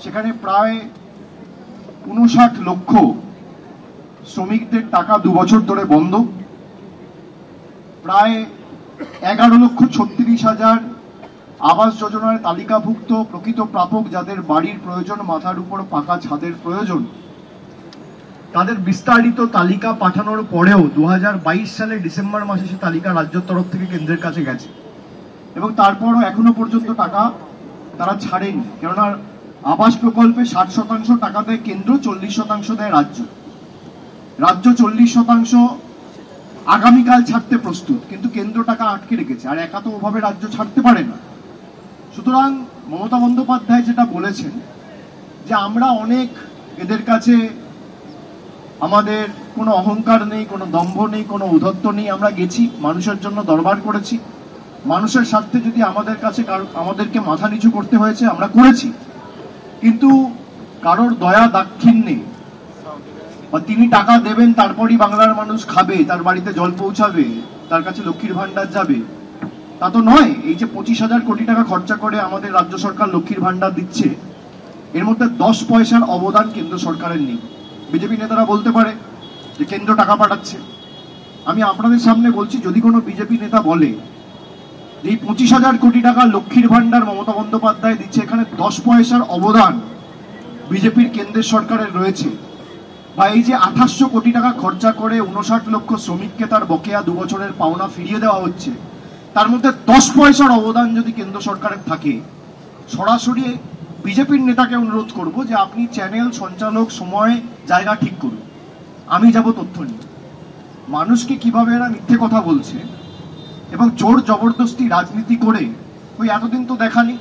সেখানে প্রায় 59 লক্ষ শ্রমিকদের টাকা 2 বছর ধরে বন্ধ। প্রায় 11,36,000 আবাস যোজনার তালিকাভুক্ত প্রকৃত প্রাপক, যাদের বাড়ির প্রয়োজন, মাথার উপর পাকা ছাদের প্রয়োজন, তাদের বিস্তারিত তালিকা পাঠানোর পরেও 2022 সালে ডিসেম্বর মাসে সে তালিকা রাজ্যের তরফ থেকে কেন্দ্রের কাছে গেছে এবং তারপরও এখনো পর্যন্ত টাকা তারা ছাড়েনি। কেননা আবাস প্রকল্পে 60% টাকা দেয় কেন্দ্র, 40% দেয় রাজ্য। রাজ্য 40% আগামীকাল ছাড়তে প্রস্তুত, কিন্তু কেন্দ্র টাকা আটকে রেখেছে, আর একা তো ওভাবে রাজ্য ছাড়তে পারে না। সুতরাং মমতা বন্দ্যোপাধ্যায় যেটা বলেছেন যে আমরা অনেক এদের কাছে, আমাদের কোনো অহংকার নেই, কোনো দম্ভ নেই, কোনো উদ্ধত্ত নেই, আমরা গেছি, মানুষের জন্য দরবার করেছি, মানুষের স্বার্থে যদি আমাদের কাছে আমাদেরকে মাথা নিচু করতে হয়েছে আমরা করেছি, কিন্তু কারোর দয়া দাক্ষিণ্যে বা তিনি টাকা দেবেন তারপরই বাংলার মানুষ খাবে, তার বাড়িতে জল পৌঁছাবে, তার কাছে লক্ষ্মীর ভান্ডার যাবে, তা তো নয়। এই যে 25,000 কোটি টাকা খরচা করে আমাদের রাজ্য সরকার লক্ষ্মীর ভান্ডার দিচ্ছে, এর মধ্যে 10 পয়সার অবদান কেন্দ্র সরকারের নেই। বিজেপি নেতারা বলতে পারে যে কেন্দ্র টাকা পাঠাচ্ছে। আমি আপনাদের সামনে বলছি, যদি কোনো বিজেপি নেতা বলে যে এই 25,000 কোটি টাকা লক্ষ্মীর ভান্ডার মমতা বন্দ্যোপাধ্যায় দিচ্ছে, এখানে 10 পয়সার অবদান বিজেপির কেন্দ্রের সরকারের রয়েছে, বা এই যে 2800 কোটি টাকা খরচা করে 59 লক্ষ শ্রমিককে তার বকেয়া 2 বছরের পাওনা ফিরিয়ে দেওয়া হচ্ছে, তার মধ্যে 10 পয়সার অবদান যদি কেন্দ্র সরকারের থাকে, সরাসরি বিজেপির নেতাকে অনুরোধ করব যে আপনি চ্যানেল, সঞ্চালক, সময়, জায়গা ঠিক করুন, আমি যাব তথ্য নিয়ে। মানুষকে কিভাবে এরা মিথ্যে কথা বলছে এবং জোর জবরদস্তি রাজনীতি করে, ওই এতদিন তো দেখানি,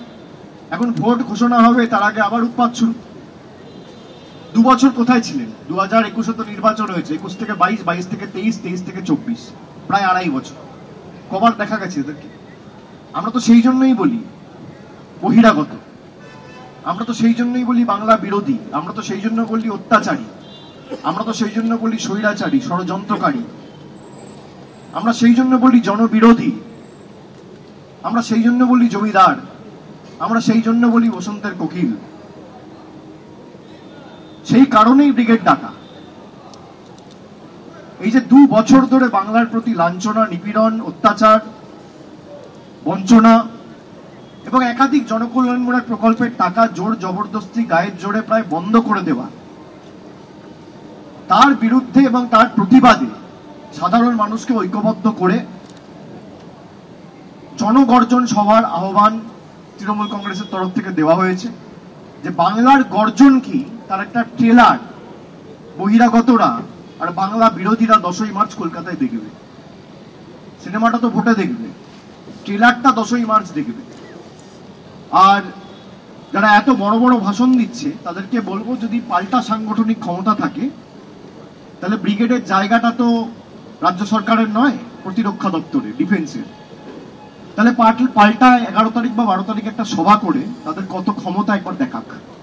এখন ভোট ঘোষণা হবে তার আগে আবার উৎপাত শুরু। 2 বছর কোথায় ছিলেন? 2021 তো নির্বাচন হয়েছে, 21 থেকে 22, 22 থেকে 23, 23 থেকে 24, প্রায় 2.5 বছর। কবার দেখা গেছে এদেরকে? আমরা তো সেই জন্যই বলি বহিরাগত, আমরা তো সেই জন্যই বলি বাংলা বিরোধী, আমরা তো সেই জন্য বলি অত্যাচারী, আমরা তো সেই জন্য বলি স্বৈরাচারী, ষড়যন্ত্রকারী, আমরা সেই জন্য বলি জনবিরোধী, আমরা সেই জন্য বলি জমিদার, আমরা সেই জন্য বলি বসন্তের কোকিল। সেই কারণেই ব্রিগেড ডাকা। এই যে 2 বছর ধরে বাংলার প্রতি লাঞ্ছনা, নিপীড়ন, অত্যাচার, বঞ্চনা এবং একাধিক জনকল্যাণমূলক প্রকল্পের টাকা জোর জবরদস্তি গায়ের জোরে প্রায় বন্ধ করে দেওয়া, তার বিরুদ্ধে এবং তার প্রতিবাদে সাধারণ মানুষকে ঐক্যবদ্ধ করে জনগর্জন সভার আহ্বান তৃণমূল কংগ্রেসের তরফ থেকে দেওয়া হয়েছে। যে বাংলার গর্জন কি তার একটা ট্রেলার বহিরাগতরা আর বাংলা বিরোধীরা 10ই মার্চ কলকাতায় দেখবে। সিনেমাটা তো ভোটে দেখবে, ট্রেলারটা 10ই মার্চ দেখবে। আর যারা এত বড় বড় ভাষণ দিচ্ছে তাদেরকে বলবো, যদি পাল্টা সাংগঠনিক ক্ষমতা থাকে তাহলে ব্রিগেডের জায়গাটা তো রাজ্য সরকারের নয়, প্রতিরক্ষা দপ্তরে, ডিফেন্সের। তাহলে পাল্টা 11 তারিখ বা 12 তারিখ একটা সভা করে তাদের কত ক্ষমতা একবার দেখাক।